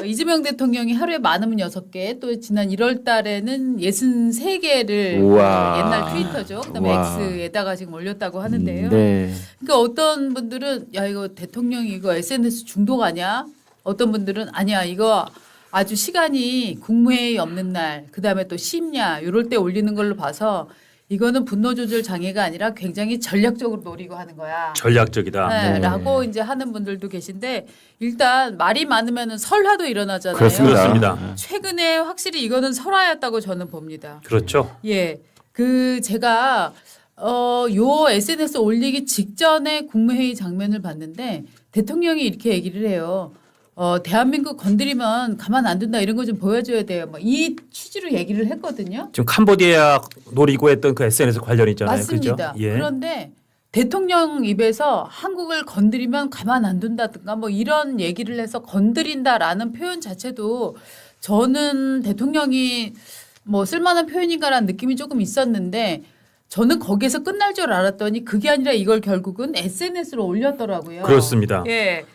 이재명 대통령이 하루에 많으면 6개, 또 지난 1월 달에는 63개를 우와. 옛날 트위터죠. 그다음에 우와. X에다가 지금 올렸다고 하는데요. 네. 그러니까 어떤 분들은 야 이거 대통령이 이거 SNS 중독 아니야? 어떤 분들은 아니야 이거 아주 시간이 국무회의 없는 날, 그다음에 또 심야 이럴 때 올리는 걸로 봐서 이거는 분노 조절 장애가 아니라 굉장히 전략적으로 노리고 하는 거야. 전략적이다. 네, 네. 라고 이제 하는 분들도 계신데 일단 말이 많으면은 설화도 일어나잖아요. 그렇습니다. 최근에 확실히 이거는 설화였다고 저는 봅니다. 그렇죠. 예. 그 제가 요 SNS 올리기 직전에 국무회의 장면을 봤는데 대통령이 이렇게 얘기를 해요. 대한민국 건드리면 가만 안 둔다 이런 거 좀 보여줘야 돼요. 뭐 이 취지로 얘기를 했거든요. 지금 캄보디아 노리고 했던 그 SNS 관련 있잖아요. 맞습니다. 그죠? 예. 그런데 대통령 입에서 한국을 건드리면 가만 안 둔다든가 뭐 이런 얘기를 해서 건드린다라는 표현 자체도 저는 대통령이 뭐 쓸만한 표현인가라는 느낌이 조금 있었는데 저는 거기에서 끝날 줄 알았더니 그게 아니라 이걸 결국은 SNS로 올렸더라고요. 그렇습니다. 예.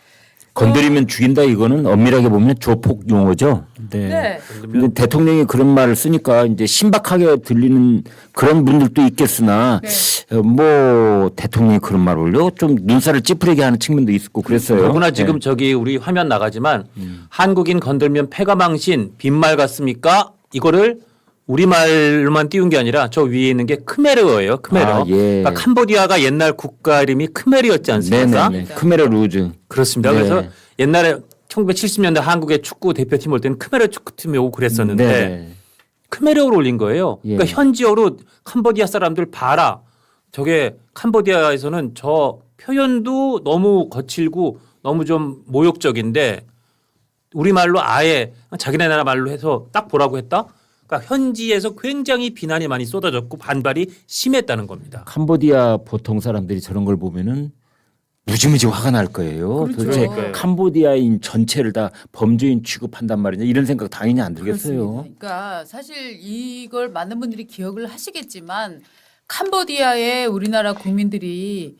건드리면 죽인다 이거는 엄밀하게 보면 조폭 용어죠. 네. 네. 근데 대통령이 그런 말을 쓰니까 이제 신박하게 들리는 그런 분들도 있겠으나 네. 뭐 대통령이 그런 말 올려 좀 눈살을 찌푸리게 하는 측면도 있었고 그랬어요. 더구나 지금 네. 저기 우리 화면 나가지만 한국인 건들면 패가망신 빈말 같습니까? 이거를 우리말로만 띄운 게 아니라 저 위에 있는 게 크메르어예요. 크메르어. 아, 예. 그러니까 캄보디아가 옛날 국가 이름이 크메르였지 않습니까? 네네네. 크메라 루즈. 그렇습니다. 네. 그래서 옛날에 1970년대 한국의 축구 대표팀 올 때는 크메르 축구팀이 오고 그랬었는데 네. 크메르어로 올린 거예요. 예. 그러니까 현지어로 캄보디아 사람들 봐라. 저게 캄보디아에서는 저 표현도 너무 거칠고 너무 좀 모욕적인데 우리말로 아예 자기네 나라 말로 해서 딱 보라고 했다. 그러니까 현지에서 굉장히 비난이 많이 쏟아졌고 반발이 심했다는 겁니다. 캄보디아 보통 사람들이 저런 걸 보면은 무지무지 화가 날 거예요. 그렇죠. 도대체 그러니까요. 캄보디아인 전체를 다 범죄인 취급한단 말이냐 이런 생각 당연히 안 들겠어요. 그렇습니다. 그러니까 사실 이걸 많은 분들이 기억을 하시겠지만 캄보디아에 우리나라 국민들이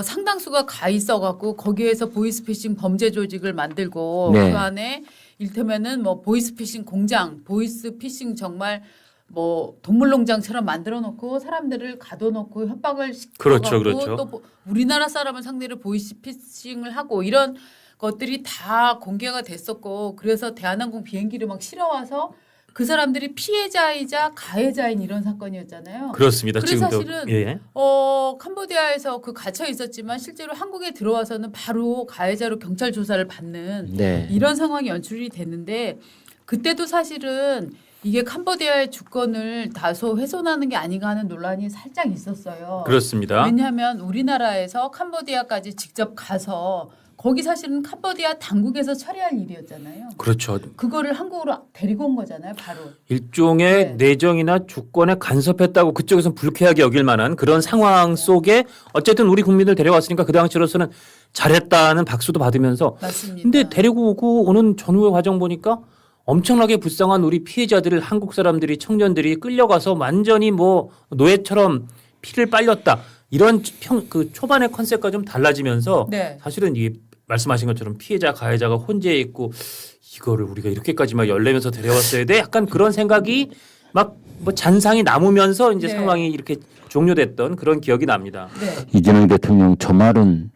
상당수가 가 있어갖고 거기에서 보이스피싱 범죄 조직을 만들고 네. 그 안에 일테면은 뭐 보이스피싱 공장, 보이스피싱 정말 뭐 동물농장처럼 만들어놓고 사람들을 가둬놓고 협박을 그렇죠, 시켜갖고 그렇죠. 또 우리나라 사람을 상대로 보이스피싱을 하고 이런 것들이 다 공개가 됐었고 그래서 대한항공 비행기를 막 실어와서 그 사람들이 피해자이자 가해자인 이런 사건이었잖아요. 그렇습니다. 그래서 지금도 사실은 예. 캄보디아에서 그 갇혀 있었지만 실제로 한국에 들어와서는 바로 가해자로 경찰 조사를 받는 네. 이런 상황이 연출이 됐는데 그때도 사실은 이게 캄보디아의 주권을 다소 훼손하는 게 아닌가 하는 논란이 살짝 있었어요. 그렇습니다. 왜냐하면 우리나라에서 캄보디아까지 직접 가서 거기 사실은 캄보디아 당국에서 처리할 일이었잖아요. 그렇죠. 그거를 한국으로 데리고 온 거잖아요, 바로. 일종의 네. 내정이나 주권에 간섭했다고 그쪽에서 불쾌하게 여길 만한 그런 상황 속에 어쨌든 우리 국민들 데려왔으니까 그 당시로서는 잘했다는 박수도 받으면서 맞습니다. 근데 데리고 오고 오는 전후의 과정 보니까 엄청나게 불쌍한 우리 피해자들을 한국 사람들이 청년들이 끌려가서 완전히 뭐 노예처럼 피를 빨렸다. 이런 그 초반의 컨셉과 좀 달라지면서 네. 사실은 이 말씀하신 것처럼 피해자 가해자가 혼재해 있고 이거를 우리가 이렇게까지 막 열내면서 데려왔어야 돼 약간 그런 생각이 막 뭐 잔상이 남으면서 이제 네. 상황이 이렇게 종료됐던 그런 기억이 납니다. 네. 이재명 대통령 저 말은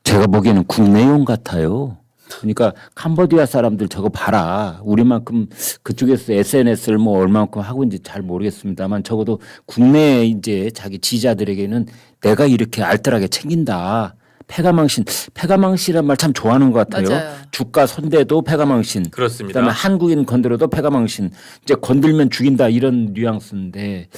제가 보기에는 국내용 같아요. 그러니까 캄보디아 사람들 저거 봐라. 우리만큼 그쪽에서 SNS를 뭐 얼마만큼 하고 있는지 잘 모르겠습니다만 적어도 국내 이제 자기 지지자들에게는 내가 이렇게 알뜰하게 챙긴다. 패가망신이란 말 참 좋아하는 것 같아요. 맞아요. 주가 손대도 패가망신. 그렇습니다. 그다음에 한국인 건드려도 패가망신. 이제 건들면 죽인다 이런 뉘앙스인데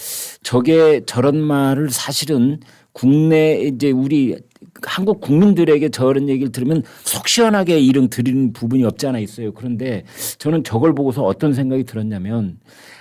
저게 저런 말을 사실은 국내 이제 우리 한국 국민들에게 저런 얘기를 들으면 속 시원하게 이름 드리는 부분이 없지 않아 있어요. 그런데 저는 저걸 보고서 어떤 생각이 들었냐면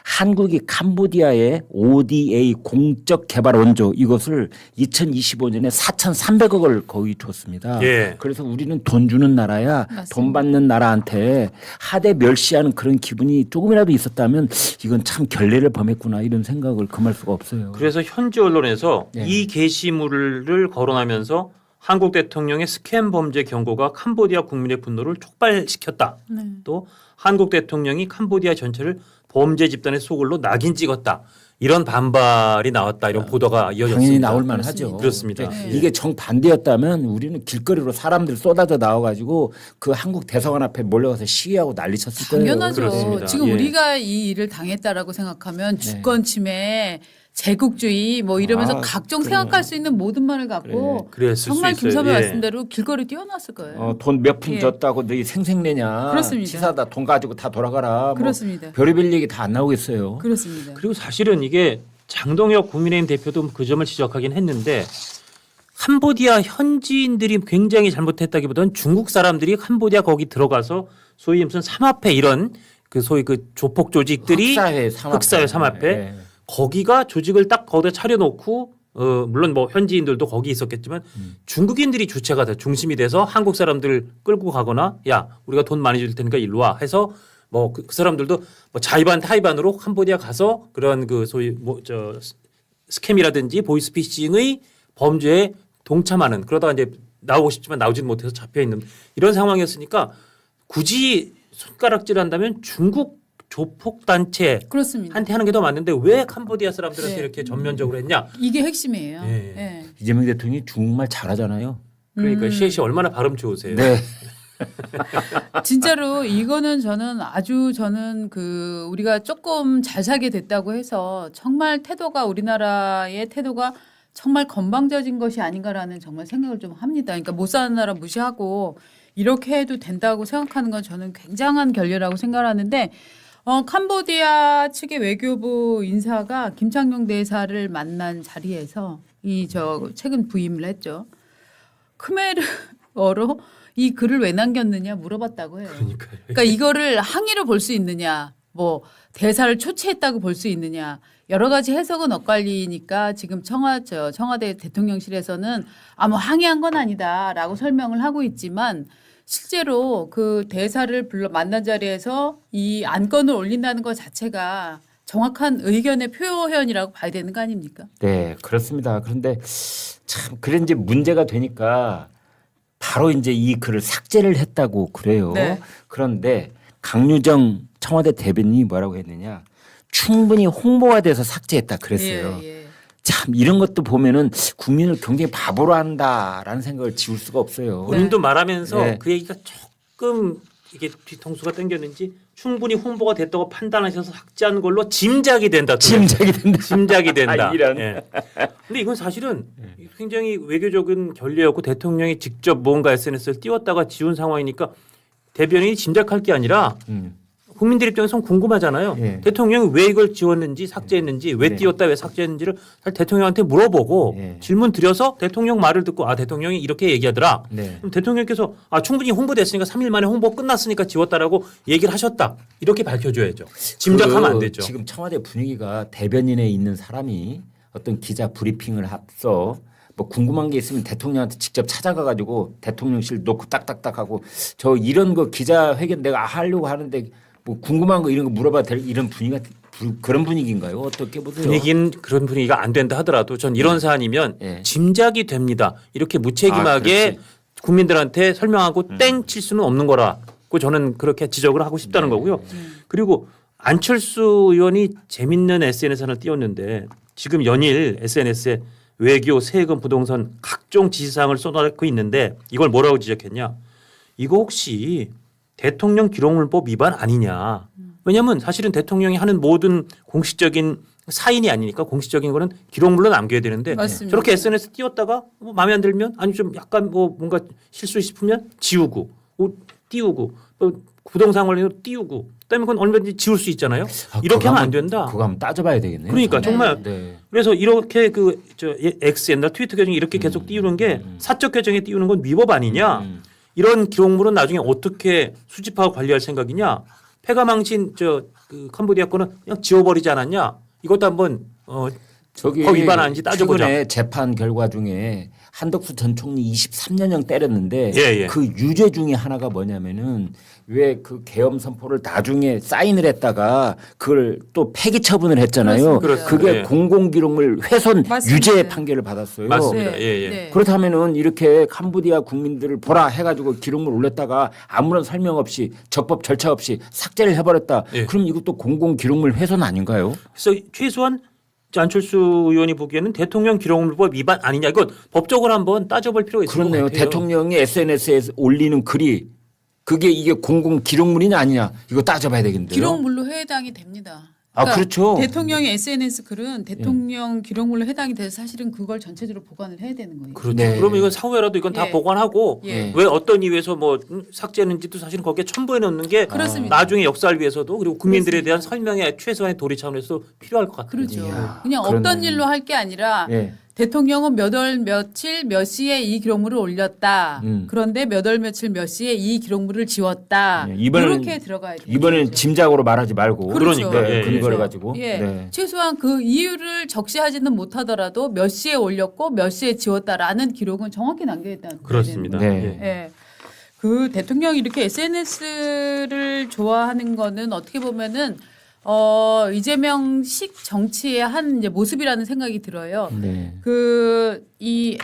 한국이 캄보디아의 ODA 공적 개발 원조 이것을 2025년에 4,300억을 거의 줬습니다. 예. 그래서 우리는 돈 주는 나라야 맞습니다. 돈 받는 나라한테 하대 멸시하는 그런 기분이 조금이라도 있었다면 이건 참 결례를 범했구나 이런 생각을 금할 수가 없어요. 그래서 현지 언론에서 네. 이 게시물을 거론하면서 한국 대통령의 스캠 범죄 경고가 캄보디아 국민의 분노를 촉발시켰다. 네. 또 한국 대통령이 캄보디아 전체를 범죄 집단의 소굴로 낙인 찍었다. 이런 반발이 나왔다. 이런 보도가 이어졌습니다. 당연히 나올 만하죠. 그렇습니다. 네. 이게 정반대였다면 우리는 길거리로 사람들 쏟아져 나와가지고 그 한국 대사관 앞에 몰려가서 시위하고 난리 쳤을 거예요. 당연하죠. 그렇습니다. 지금 예. 우리가 이 일을 당했다라고 생각하면 주권 침해, 제국주의 뭐 이러면서 아, 각종 그래요. 생각할 수 있는 모든 말을 갖고 그랬을 정말 수 있어요. 김섭이 예. 말씀대로 길거리 뛰어났을 거예요. 돈 몇 푼 예. 줬다고 너희 생색내냐. 그렇습니다. 치사다. 돈 가지고 다 돌아가라. 뭐 그렇습니다. 별의별 얘기 다 안 나오겠어요. 그렇습니다. 그리고 사실은 이게 장동혁 국민의힘 대표도 그 점을 지적하긴 했는데 캄보디아 현지인들이 굉장히 잘못했다기보다는 중국 사람들이 캄보디아 거기 들어가서 소위 무슨 삼합회 이런 그 소위 그 조폭 조직들이 흑사회 삼합회 예. 거기가 조직을 딱 거기다 차려놓고 물론 뭐 현지인들도 거기 있었겠지만 중국인들이 주체가 돼 중심이 돼서 한국 사람들 끌고 가거나 야 우리가 돈 많이 줄 테니까 일로 와 해서 뭐 그 사람들도 뭐 자의반 타의반으로 캄보디아 가서 그런 그 소위 뭐 저 스캠이라든지 보이스피싱의 범죄에 동참하는 그러다가 이제 나오고 싶지만 나오지는 못해서 잡혀 있는 이런 상황이었으니까 굳이 손가락질한다면 중국 조폭 단체한테 그렇습니다. 하는 게 더 맞는데 왜 캄보디아 사람들한테 네. 이렇게 전면적으로 했냐? 이게 핵심이에요. 예. 예. 이재명 대통령이 중국말 잘하잖아요. 그러니까 시혜씨 얼마나 발음 좋으세요? 네. 진짜로 이거는 저는 그 우리가 조금 잘 살게 됐다고 해서 정말 태도가 우리나라의 태도가 정말 건방져진 것이 아닌가라는 정말 생각을 좀 합니다. 그러니까 못 사는 나라 무시하고 이렇게 해도 된다고 생각하는 건 저는 굉장한 결례라고 생각하는데 캄보디아 측의 외교부 인사가 김창룡 대사를 만난 자리에서 최근 부임을 했죠. 크메르어로 이 글을 왜 남겼느냐 물어봤다고 해요. 그러니까요. 그러니까 이거를 항의로 볼 수 있느냐, 뭐 대사를 초치했다고 볼 수 있느냐, 여러 가지 해석은 엇갈리니까 지금 청와대 대통령실에서는 뭐 항의한 건 아니다라고 설명을 하고 있지만 실제로 그 대사를 만난 자리에서 이 안건을 올린다는 것 자체가 정확한 의견의 표현이라고 봐야 되는 거 아닙니까? 네, 그렇습니다. 그런데 참 그래 이제 문제가 되니까 바로 이제 이 글을 삭제를 했다고 그래요. 네. 그런데 강유정 청와대 대변인이 뭐라고 했느냐? 충분히 홍보가 돼서 삭제했다 그랬어요. 예, 예. 참 이런 것도 보면은 국민을 굉장히 바보로 한다라는 생각을 지울 수가 없어요. 본인도 말하면서 네. 그 얘기가 조금 이게 뒤통수가 당겼는지 충분히 홍보가 됐다고 판단하셔서 삭제한 걸로 짐작이 된다. 또 짐작이 된다. 짐작이 된다. 아, 이런. 예. 근데 이건 사실은 굉장히 외교적인 결례였고 대통령이 직접 뭔가 SNS를 띄웠다가 지운 상황이니까 대변인이 짐작할 게 아니라 국민들 입장에서는 궁금하잖아요. 예. 대통령이 왜 이걸 지웠는지 삭제했는지 왜 네. 띄웠다 왜 삭제했는지를 사실 대통령한테 물어보고 예. 질문 드려서 대통령 말을 듣고 대통령이 이렇게 얘기하더라. 네. 그럼 대통령께서 충분히 홍보됐으니까 3일 만에 홍보 끝났으니까 지웠다라고 얘기를 하셨다. 이렇게 밝혀줘야죠. 짐작하면 안 되죠. 지금 청와대 분위기가 대변인에 있는 사람이 어떤 기자 브리핑을 앞서 뭐 궁금한 게 있으면 대통령한테 직접 찾아가가지고 대통령실 놓고 딱딱딱하고 저 이런 거 기자회견 내가 하려고 하는데 뭐 궁금한 거 이런 거 물어봐도 될 이런 분위기가 그런 분위기인가요? 어떻게 보세요? 분위기는 그런 분위기가 안 된다 하더라도 전 이런 사안이면 예. 짐작이 됩니다. 이렇게 무책임하게 그렇지. 국민들한테 설명하고 땡 칠 수는 없는 거라고 저는 그렇게 지적을 하고 싶다는 거고요. 그리고 안철수 의원이 재밌는 SNS 하나 띄웠는데 지금 연일 SNS에 외교, 세금, 부동산 각종 지시사항을 쏟아내고 있는데 이걸 뭐라고 지적했냐. 이거 혹시 대통령 기록물법 위반 아니냐. 왜냐하면 사실은 대통령이 하는 모든 공식적인 사인이 아니니까 공식적인 거는 기록물로 남겨야 되는데 맞습니다. 저렇게 SNS 띄웠다가 뭐 마음에 안 들면 아니 좀 약간 뭐 뭔가 실수 싶으면 지우고 띄우고 또 부동산 관련으로 띄우고 그다음에 그건 얼마든지 지울 수 있잖아요. 이렇게 하면 안 된다. 그거 한번 따져봐야 되겠네요. 그러니까 정말 네. 그래서 이렇게 X 옛날 트위터 계정에 이렇게 계속 띄우는 게 사적 계정에 띄우는 건 위법 아니냐. 이런 기록물은 나중에 어떻게 수집하고 관리할 생각이냐. 폐가망신 그 캄보디아 거는 그냥 지워버리지 않았냐. 이것도 한번 저기 법 위반 아닌지 따져보자. 최근에 재판 결과 중에 한덕수 전 총리 23년형 때렸는데 예, 예. 그 유죄 중에 하나가 뭐냐면은 왜 그 계엄 선포를 나중에 사인을 했다가 그걸 또 폐기 처분을 했잖아요. 그렇습니다. 그게 예. 공공기록물 훼손 맞습니다. 유죄 판결을 받았어요. 맞습니다. 네. 예, 예. 네. 그렇다면은 이렇게 캄보디아 국민들을 보라 해가지고 기록물 올렸다가 아무런 설명 없이 적법 절차 없이 삭제를 해버렸다. 예. 그럼 이것도 공공기록물 훼손 아닌가요? 그래서 최소한 안철수 의원이 보기에는 대통령 기록물법 위반 아니냐 이거 법적으로 한번 따져볼 필요가 있을 것 그렇네요. 같아요. 대통령이 SNS에 올리는 글이 그게 이게 공공 기록물이냐 아니냐 이거 따져봐야 되겠는데요. 기록물로 해당이 됩니다. 아, 그렇죠. 대통령의 SNS 글은 대통령 기록물로 해당이 돼서 사실은 그걸 전체적으로 보관을 해야 되는 거예요. 그렇죠. 네. 그러면 이건 사후에라도 이건 다 예. 보관하고 예. 왜 어떤 이유에서 뭐 삭제했는지도 사실은 거기에 첨부해 놓는 게 그렇습니다. 나중에 역사를 위해서도 그리고 국민들에 그렇습니다. 대한 설명의 최소한의 도리 차원에서도 필요할 것 같아요. 그렇죠. 이야, 그냥 그러네. 없던 일로 할 게 아니라 예. 대통령은 몇 월 며칠 몇 시에 이 기록물을 올렸다. 그런데 몇 월 며칠 몇 시에 이 기록물을 지웠다. 예, 이번에는- 이렇게 들어가야 돼요. 이번엔 짐작으로 말하지 말고 그렇죠. 그러니까, 네, 예, 근거를 예. 가지고 예. 네. 최소한 그 이유를 적시하지는 못하더라도 몇 시에 올렸고 몇 시에 지웠다라는 기록은 정확히 남겨야 되는 그렇습니다. 네. 예. 예. 그 대통령이 이렇게 SNS를 좋아하는 거는 어떻게 보면은 이재명식 정치의 한 이제 모습이라는 생각이 들어요. 네. 그 이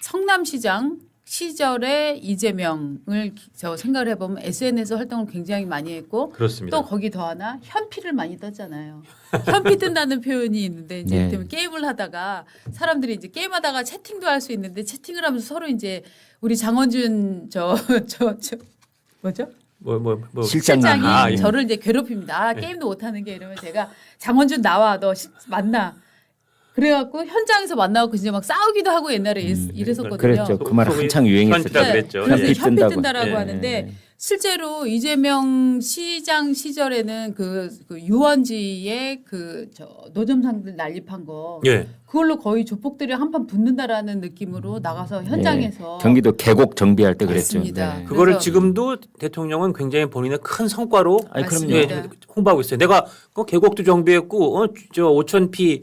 성남시장 시절에 이재명을 저 생각을 해보면 SNS 활동을 굉장히 많이 했고 그렇습니다. 또 거기 더 하나 현피를 많이 떴잖아요. 현피 뜬다는 표현이 있는데 이제 네. 이를테면 게임을 하다가 사람들이 이제 게임하다가 채팅도 할 수 있는데 채팅을 하면서 서로 이제 우리 장원준 뭐죠? 뭐 실장님. 실장이 아, 예. 저를 이제 괴롭힙니다. 아, 게임도 못하는 게 이러면 제가 장원준 나와 너 만나. 그래갖고 현장에서 만나고 이제 막 싸우기도 하고 옛날에 이랬었거든요. 그랬죠. 그 말 한창 유행했었죠. 현피다 그랬죠. 그래서 예. 현피 뜬다고. 뜬다라고 예. 하는데 실제로 이재명 시장 시절에는 그 유원지에 저 노점상들 난립한 거 예. 그걸로 거의 조폭들이 한판 붙는다라는 느낌으로 나가서 현장에서 네. 경기도 계곡 정비할 때 그랬죠. 맞습니다. 네. 그거를 그래서- 지금도 대통령은 굉장히 본인의 큰 성과로 아니, 그럼요. 맞습니다. 예, 홍보하고 있어요. 내가 그 계곡도 정비했고 저 5,000피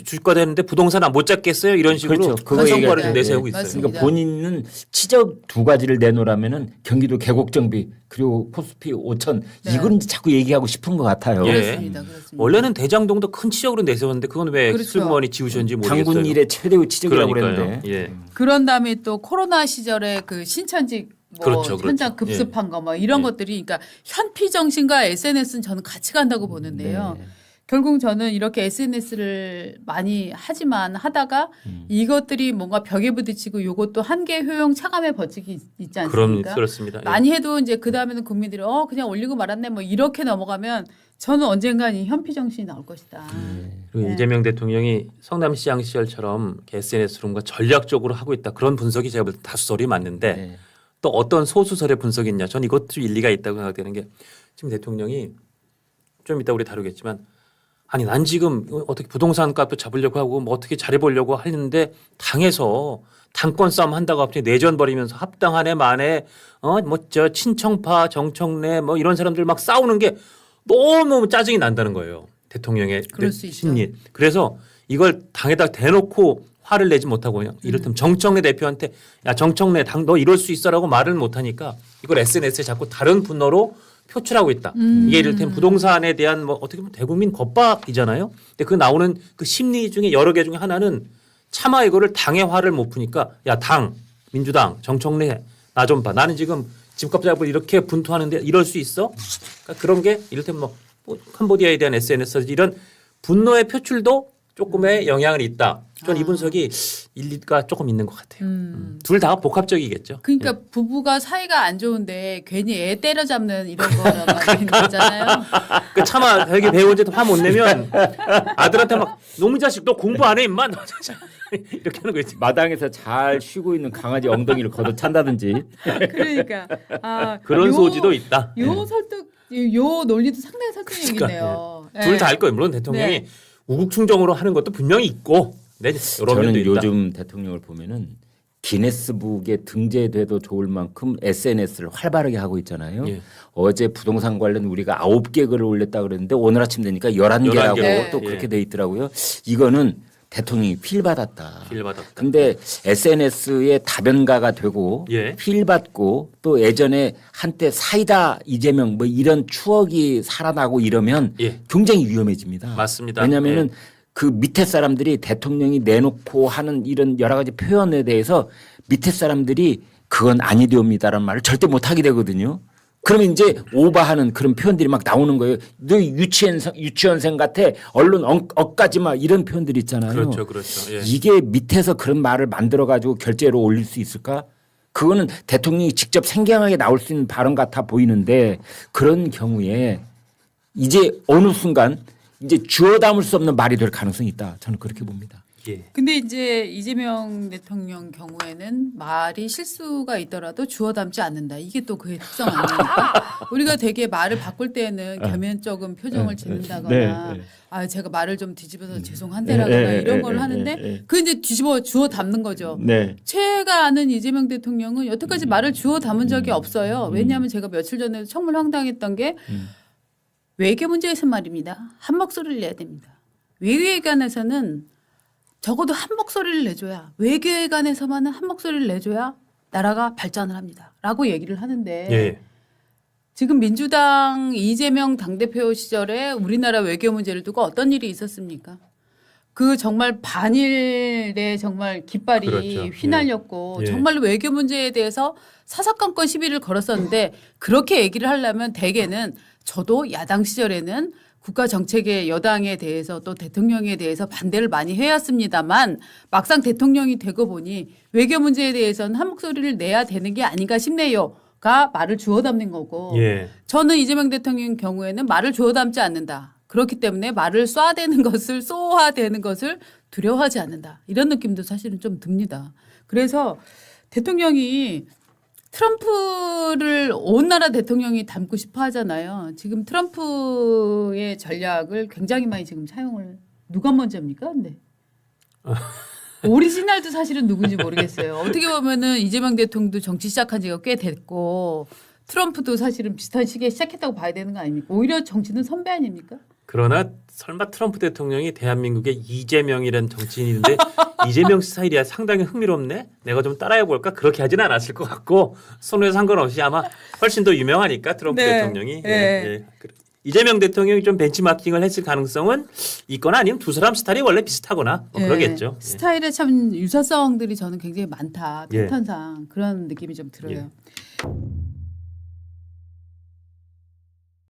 줄거 되는데 부동산 못 잡겠어요 이런 식으로 그렇죠. 그거 큰 성과를 얘기할 때. 내세우고 있어요. 맞습니다. 그러니까 본인은 치적 두 가지를 내놓으라면은 경기도 계곡 정비 그리고 포스피 5천 네. 이건 자꾸 얘기하고 싶은 것 같아요. 예. 그렇습니다. 그렇습니다. 원래는 대장동도 큰 치적으로 내세웠는데 그건 왜 그렇죠. 승무원이 지우셨는지 모르겠어요. 당군 일의 최대의 치적이라고 그러니까요. 그랬는데. 예. 그런 다음에 또 코로나 시절에 그 신천지 뭐 그렇죠, 현장 그렇죠. 급습한 거 뭐 이런 예. 것들이 그러니까 현피 정신과 SNS는 저는 같이 간다고 보는데요. 네. 결국 저는 이렇게 SNS를 많이 하지만 하다가 이것들이 뭔가 벽에 부딪히고 이것도 한계 효용 차감의 법칙이 있지 않습니까? 그렇습니다. 예. 많이 해도 이제 그 다음에는 국민들이 그냥 올리고 말았네 뭐 이렇게 넘어가면 저는 언젠간 이 현피 정신이 나올 것이다. 그리고 네. 이재명 대통령이 성남시장 시절처럼 SNS로 뭔가 전략적으로 하고 있다 그런 분석이 제가 볼 때 다수설이 맞는데 네. 또 어떤 소수설의 분석이 있냐 저는 이것도 일리가 있다고 생각되는 게 지금 대통령이 좀 이따 우리 다루겠지만 아니 난 지금 어떻게 부동산 값도 잡으려고 하고 뭐 어떻게 잘해보려고 하는데 당에서 당권 싸움 한다고 갑자기 내전 벌이면서 합당하네 마네 뭐 저 친청파 정청래 뭐 이런 사람들 막 싸우는 게 너무 짜증이 난다는 거예요. 대통령의 그럴 수 있죠. 심리. 그래서 이걸 당에다 대놓고 화를 내지 못하고 그냥 이를테면 정청래 대표한테 야 정청래 당 너 이럴 수 있어라고 말을 못하니까 이걸 SNS에 자꾸 다른 분어로 표출하고 있다. 이게 이를테면 부동산에 대한 뭐 어떻게 보면 대국민 겁박이잖아요. 근데 그 나오는 그 심리 중에 여러 개 중에 하나는 차마 이거를 당의 화를 못 푸니까 야 당 민주당 정청래 나 좀 봐. 나는 지금 집값 잡을 이렇게 분투하는데 이럴 수 있어? 그러니까 그런 게 이를테면 뭐 캄보디아에 대한 SNS 이런 분노의 표출도 조금의 영향을 있다. 저는 이 분석이 일리가 조금 있는 것 같아요. 둘 다 복합적이겠죠. 그러니까 부부가 사이가 안 좋은데 괜히 애 때려잡는 이런 거라는 거잖아요. 그 차마 여기 배우는데도 화 못 내면 아들한테 막 놈의 자식 너 공부 안 해 임마 이렇게 하는 거 있지. 마당에서 잘 쉬고 있는 강아지 엉덩이를 걷어찬다든지. 그러니까 그런 소지도 있다. 요 설득, 요 논리도 상당히 설득력 있네요. 둘 다 할 거예요. 물론 대통령이 네. 우국충정으로 하는 것도 분명히 있고, 네, 이런 면도 저는 있다. 요즘 대통령을 보면은 기네스북에 등재돼도 좋을 만큼 SNS를 활발하게 하고 있잖아요. 예. 어제 부동산 관련 우리가 9개 글을 올렸다 그랬는데 오늘 아침 되니까 11개라고 11개. 또 예. 그렇게 돼 있더라고요. 이거는 대통령이 필 받았다. 길 받았다. 근데 SNS에 다변가가 되고 예. 필 받고 또 예전에 한때 사이다 이재명 뭐 이런 추억이 살아나고 이러면 예. 굉장히 위험해집니다. 맞습니다. 왜냐하면은 예. 그 밑에 사람들이 대통령이 내놓고 하는 이런 여러 가지 표현에 대해서 밑에 사람들이 그건 아니되옵니다라는 말을 절대 못 하게 되거든요. 그러면 이제 오바하는 그런 표현들이 막 나오는 거예요. 너 유치원생 같아. 언론 억까지 마 이런 표현들이 있잖아요. 그렇죠, 그렇죠. 예. 이게 밑에서 그런 말을 만들어 가지고 결제로 올릴 수 있을까? 그거는 대통령이 직접 생경하게 나올 수 있는 발언 같아 보이는데 그런 경우에 이제 어느 순간 이제 주워 담을 수 없는 말이 될 가능성이 있다. 저는 그렇게 봅니다. 예. 근데 이제 이재명 대통령 경우에는 말이 실수가 있더라도 주워 담지 않는다. 이게 또 그의 특성 아닙니까? 우리가 되게 말을 바꿀 때는 겸연쩍은 표정을 짓는다거나 아 제가 말을 좀 뒤집어서 죄송한데라거나 이런 걸 하는데 그 이제 뒤집어 주워 담는 거죠. 네. 제가 아는 이재명 대통령은 여태까지 말을 주워 담은 적이 없어요. 왜냐하면 제가 며칠 전에 정말 황당했던 게 외교 문제에서 말입니다. 한 목소리를 내야 됩니다. 외교에 관해서는 적어도 한 목소리를 내줘야 외교에 관해서만은 한 목소리를 내줘야 나라가 발전을 합니다. 라고 얘기를 하는데 예. 지금 민주당 이재명 당대표 시절에 우리나라 외교 문제를 두고 어떤 일이 있었습니까? 그 정말 반일에 정말 깃발이 그렇죠. 휘날렸고 예. 정말로 외교 문제에 대해서 사사건건 시비를 걸었었는데 그렇게 얘기를 하려면 대개는 저도 야당 시절에는 국가 정책의 여당에 대해서 또 대통령에 대해서 반대를 많이 해왔습니다만 막상 대통령이 되고 보니 외교 문제에 대해서는 한 목소리를 내야 되는 게 아닌가 싶네요가 말을 주워 담는 거고 예. 저는 이재명 대통령 경우에는 말을 주워 담지 않는다. 그렇기 때문에 말을 쏘아대는 것을 쏘아대는 것을 두려워하지 않는다. 이런 느낌도 사실은 좀 듭니다. 그래서 대통령이 트럼프를 온 나라 대통령이 닮고 싶어 하잖아요. 지금 트럼프의 전략을 굉장히 많이 지금 사용을 누가 먼저입니까? 근데 오리지널도 사실은 누군지 모르겠어요. 어떻게 보면은 이재명 대통령도 정치 시작한 지가 꽤 됐고 트럼프도 사실은 비슷한 시기에 시작했다고 봐야 되는 거 아닙니까? 오히려 정치는 선배 아닙니까? 그러나 설마 트럼프 대통령이 대한민국의 이재명이라는 정치인인데 이재명 스타일이야 상당히 흥미롭네. 내가 좀 따라해 볼까? 그렇게 하지는 않았을 것 같고 선후에 상관없이 아마 훨씬 더 유명하니까 트럼프 네. 대통령이 네. 예. 이재명 대통령이 좀 벤치마킹을 했을 가능성은 있거나 아니면 두 사람 스타일이 원래 비슷하거나 뭐 예. 그러겠죠. 예. 스타일에 참 유사성들이 저는 굉장히 많다. 예. 패턴상 그런 느낌이 좀 들어요. 예.